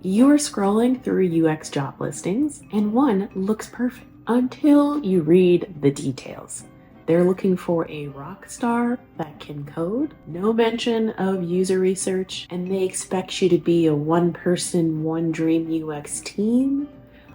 You are scrolling through UX job listings and one looks perfect until you read the details. They're looking for a rock star that can code, no mention of user research, and they expect you to be a one person, one dream UX team.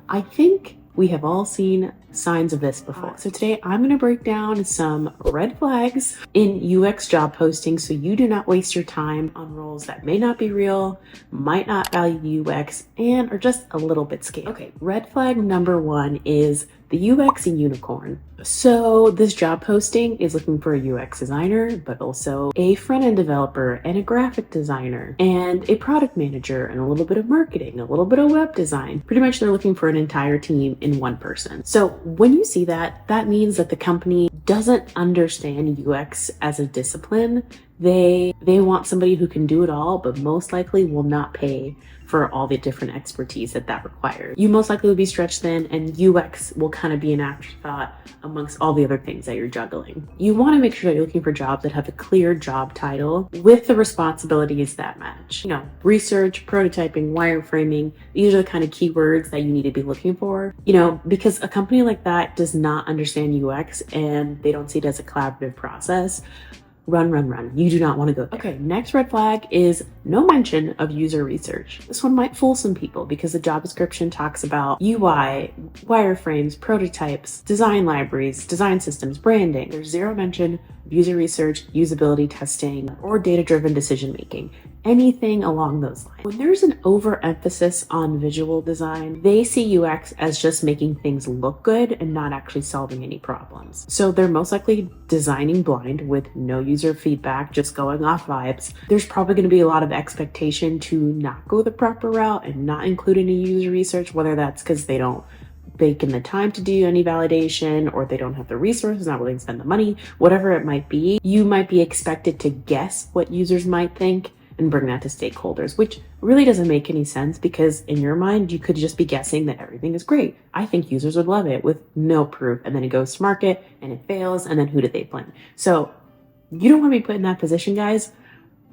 I think we have all seen signs of this before. So today I'm going to break down some red flags in UX job postings so you do not waste your time on roles that may not be real, might not value UX, and are just a little bit scary. Okay, red flag number one is the UX unicorn. So this job posting is looking for a UX designer, but also a front-end developer and a graphic designer and a product manager and a little bit of marketing, a little bit of web design. Pretty much they're looking for an entire team in one person. So when you see that, that means that the company doesn't understand UX as a discipline. They want somebody who can do it all, but most likely will not pay for all the different expertise that requires. You most likely will be stretched thin, and UX will kind of be an afterthought amongst all the other things that you're juggling. You want to make sure that you're looking for jobs that have a clear job title with the responsibilities that match. You know, research, prototyping, wireframing, these are the kind of keywords that you need to be looking for, you know, because a company like that does not understand UX and they don't see it as a collaborative process. Run. You do not want to go there. Okay, next red flag is no mention of user research. This one might fool some people because the job description talks about UI, wireframes, prototypes, design libraries, design systems, branding. There's zero mention of user research, usability testing, or data-driven decision-making. Anything along those lines. When there's an overemphasis on visual design, they see UX as just making things look good and not actually solving any problems. So they're most likely designing blind with no user feedback, just going off vibes. There's probably going to be a lot of expectation to not go the proper route and not include any user research, whether that's because they don't bake in the time to do any validation, or they don't have the resources, not willing to spend the money, whatever it might be. You might be expected to guess what users might think and bring that to stakeholders, which really doesn't make any sense because in your mind, you could just be guessing that everything is great. I think users would love it with no proof. And then it goes to market and it fails. And then who did they blame? So you don't want to be put in that position, guys.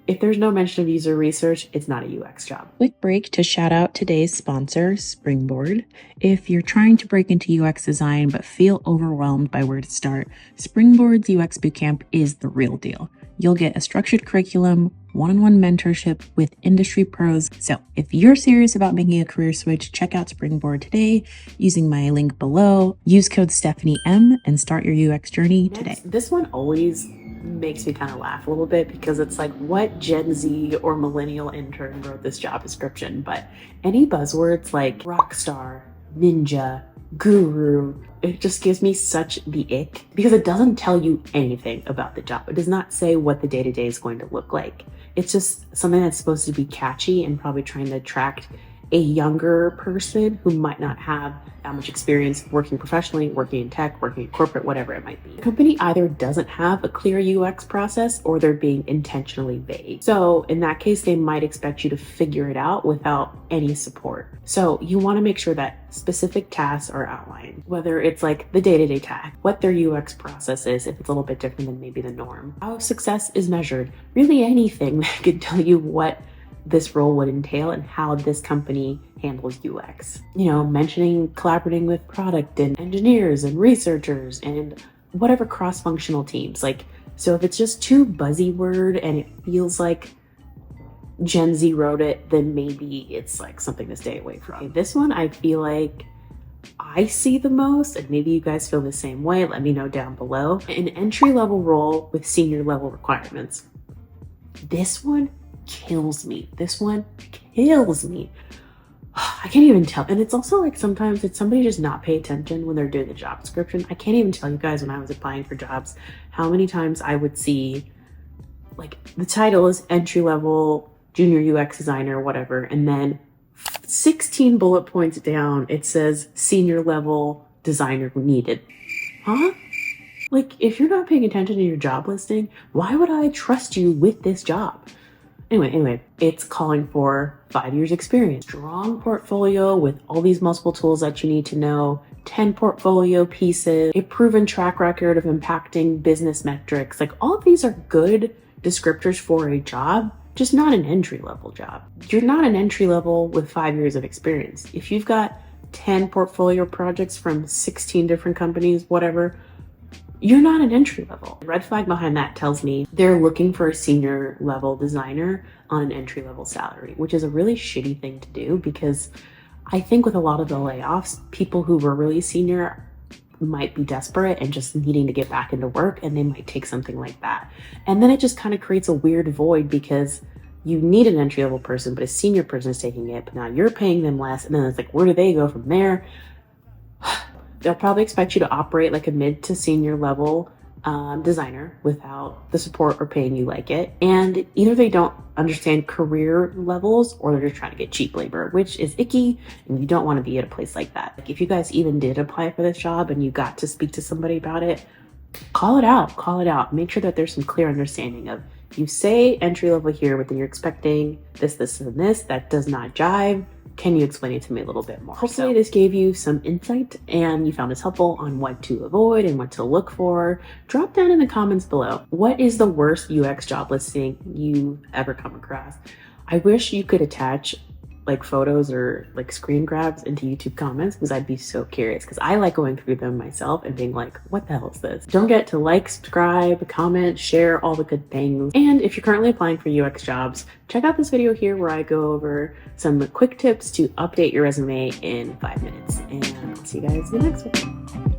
If there's no mention of user research, it's not a UX job. Quick break to shout out today's sponsor, Springboard. If you're trying to break into UX design but feel overwhelmed by where to start, Springboard's UX Bootcamp is the real deal. You'll get a structured curriculum, one-on-one mentorship with industry pros. So if you're serious about making a career switch, check out Springboard today using my link below. Use code Stephanie M and start your UX journey today. This one always makes me kind of laugh a little bit because it's like, what Gen Z or millennial intern wrote this job description? But any buzzwords like rockstar, ninja, guru, it just gives me such the ick because it doesn't tell you anything about the job. It does not say what the day-to-day is going to look like. It's just something that's supposed to be catchy and probably trying to attract a younger person who might not have that much experience working professionally, working in tech, working in corporate, whatever it might be. The company either doesn't have a clear UX process or they're being intentionally vague. So in that case, they might expect you to figure it out without any support. So you want to make sure that specific tasks are outlined, whether it's like the day-to-day task, what their UX process is, if it's a little bit different than maybe the norm, how success is measured, really anything that could tell you what this role would entail and how this company handles UX. You know, mentioning collaborating with product and engineers and researchers and whatever cross-functional teams. Like, so if it's just too buzzword and it feels like Gen Z wrote it, then maybe it's like something to stay away from. Okay, this one I feel like I see the most, and maybe you guys feel the same way. Let me know down below. An entry-level role with senior level requirements. This one kills me. This one kills me. I can't even tell. And it's also like sometimes it's somebody just not pay attention when they're doing the job description. I can't even tell you guys when I was applying for jobs how many times I would see like the title is entry level junior UX designer, whatever, and then 16 bullet points down it says senior level designer needed. Huh? Like, if you're not paying attention to your job listing, why would I trust you with this job? Anyway, it's calling for 5 years experience, strong portfolio with all these multiple tools that you need to know, 10 portfolio pieces, a proven track record of impacting business metrics. Like, all of these are good descriptors for a job. just not an entry level job. You're not an entry level with 5 years of experience. If you've got 10 portfolio projects from 16 different companies, whatever, you're not an entry level. The red flag behind that tells me they're looking for a senior level designer on an entry level salary, which is a really shitty thing to do, because I think with a lot of the layoffs, people who were really senior might be desperate and just needing to get back into work, and they might take something like that. And then it just kind of creates a weird void, because you need an entry level person, but a senior person is taking it, but now you're paying them less. And then it's like, where do they go from there? They'll probably expect you to operate like a mid to senior level designer without the support or paying you like it. And either they don't understand career levels, or they're just trying to get cheap labor, which is icky, and you don't want to be at a place like that. Like, if you guys even did apply for this job and you got to speak to somebody about it, call it out. Make sure that there's some clear understanding of, you say entry level here, but then you're expecting this, and this. That does not jive. Can you explain it to me a little bit more? Hopefully this gave you some insight and you found this helpful on what to avoid and what to look for. Drop down in the comments below. What is the worst UX job listing you've ever come across? I wish you could attach like photos or like screen grabs into YouTube comments, because I'd be so curious, because I like going through them myself and being like, what the hell is this? Don't forget to like, subscribe, comment, share, all the good things. And if you're currently applying for UX jobs, check out this video here where I go over some quick tips to update your resume in 5 minutes. And I'll see you guys in the next one.